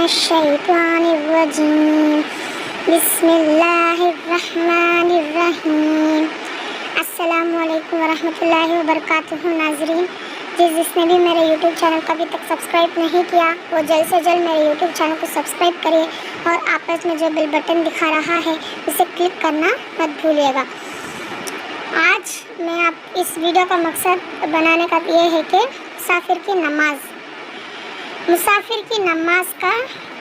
मिनश्शैतानिर्रजीम बिस्मिल्लाहिर्रहमानिर्रहीम। अस्सलामुअलैकुम वरहमतुल्लाहि वबरकातुहू। नाज़रीन, जिसने भी मेरे YouTube चैनल को अभी तक सब्सक्राइब नहीं किया वो जल्द से जल्द मेरे YouTube चैनल को सब्सक्राइब करिए और आपस में जो बेल बटन दिखा रहा है उसे क्लिक करना मत भूलिएगा। आज मैं आप इस वीडियो का मकसद बनाने का ये है कि मुसाफिर की नमाज का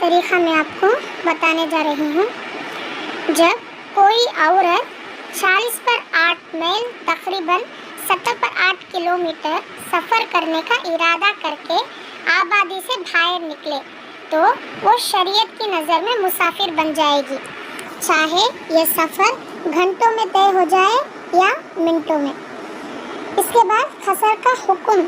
तरीक़ा मैं आपको बताने जा रही हूँ। जब कोई औरत 40 पर 8 मील तकरीबन 70 पर 8 किलोमीटर सफ़र करने का इरादा करके आबादी से बाहर निकले तो वो शरीयत की नज़र में मुसाफिर बन जाएगी, चाहे ये सफ़र घंटों में तय हो जाए या मिनटों में। इसके बाद खसर का हुक्म,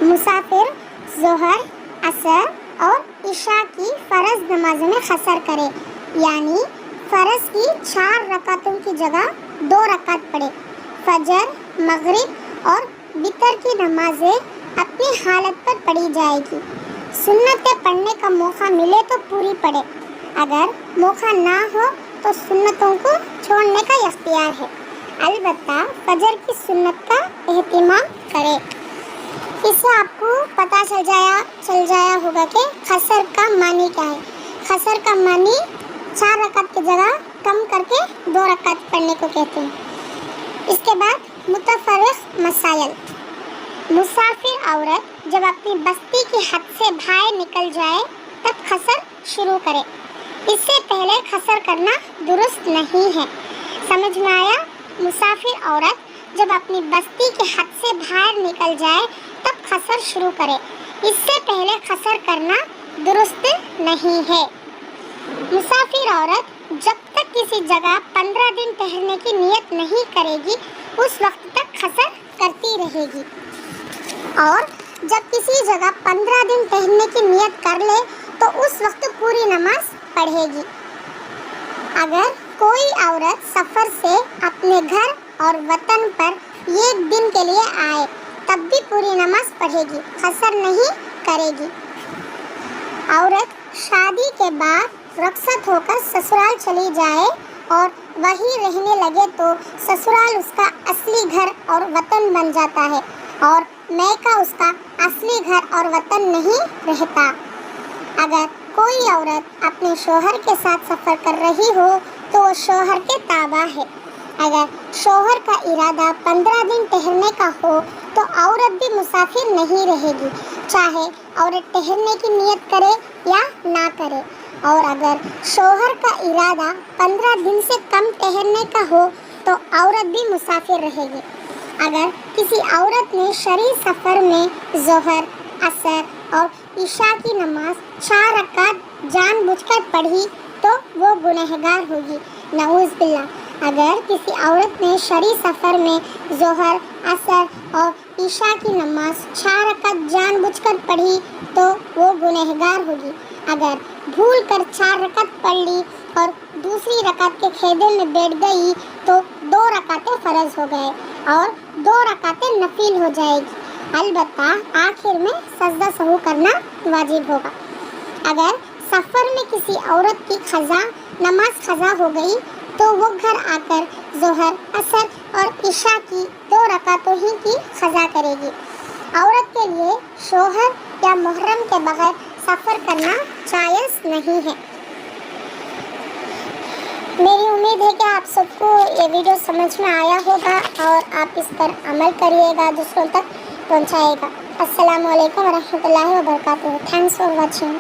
मुसाफिर ज़ोहर, असर और इशा की फ़र्ज़ नमाज़ों में खसर करे, यानी फ़र्ज़ की 4 रकातों की जगह 2 रकात पढ़े। फजर, मगरिब और वितर की नमाज़ें अपनी हालत पर पढ़ी जाएगी। सुन्नतें पढ़ने का मौका मिले तो पूरी पढ़े, अगर मौका ना हो तो सुन्नतों को छोड़ने का इख्तियार है। अलबत्ता फजर की सुन्नत का एहतिमाम करें। इससे आपको पता चल जाया होगा कि खसर का मानी क्या है। खसर का मानी 4 रकात की जगह कम करके 2 रकात पढ़ने को कहते हैं। इसके बाद मुतफर्रिक़ मसाइल। मुसाफिर औरत जब अपनी बस्ती की हद से बाहर निकल जाए तब खसर शुरू करे, इससे पहले खसर करना दुरुस्त नहीं है। समझ में आया? मुसाफिर औरत जब अपनी बस्ती की हद से बाहर निकल जाए तब खसर शुरू करे, इससे पहले खसर करना दुरुस्त नहीं है। मुसाफिर औरत जब तक किसी जगह 15 दिन ठहरने की नियत नहीं करेगी उस वक्त तक खसर करती रहेगी, और जब किसी जगह 15 दिन ठहरने की नियत कर ले तो उस वक्त पूरी नमाज पढ़ेगी। अगर कोई औरत सफ़र से अपने घर और वतन पर 1 दिन के लिए आए तब भी पूरी नमाज पढ़ेगी, खसर नहीं करेगी। औरत शादी के बाद रुखसत होकर ससुराल चली जाए और वहीं रहने लगे तो ससुराल उसका असली घर और वतन बन जाता है और मैका उसका असली घर और वतन नहीं रहता। अगर कोई औरत अपने शोहर के साथ सफ़र कर रही हो तो वो शोहर के ताबा है। अगर शोहर का इरादा 15 दिन ठहरने का हो तो औरत भी मुसाफिर नहीं रहेगी, चाहे औरत ठहरने की नियत करे या ना करे। और अगर शोहर का इरादा 15 दिन से कम ठहरने का हो तो औरत भी मुसाफिर रहेगी। अगर किसी औरत ने शरई सफ़र में ज़ोहर, असर और इशा की नमाज 4 रकात जानबूझकर पढ़ी तो वो गुनहगार होगी, नऊज़ बिल्लाह। अगर किसी औरत ने शरई सफ़र में ज़ोहर, असर और इशा की नमाज 4 रकात जानबूझकर पढ़ी तो वो गुनहगार होगी। अगर भूल कर 4 रकात पढ़ ली और दूसरी रकात के खेदे में बैठ गई तो 2 रकातें फ़र्ज़ हो गए और 2 रकातें नफिल हो जाएगी। अलबत्ता आखिर में सजदा सहू करना वाजिब होगा। अगर सफ़र में किसी औरत की नमाज क़ज़ा हो गई तो वो घर आकर ज़ोहर, असर और इशा की 2 रकातों ही की क़ज़ा करेगी। औरत के लिए शोहर या मुहर्रम के बगैर सफ़र करना जायज़ नहीं है। मेरी उम्मीद है कि आप सबको ये वीडियो समझ में आया होगा और आप इस पर अमल करिएगा, दूसरों तक पहुंचाएगा। अस्सलामु अलैकुम वरहमतुल्लाहि वबरकातुहू। Thanks for watching.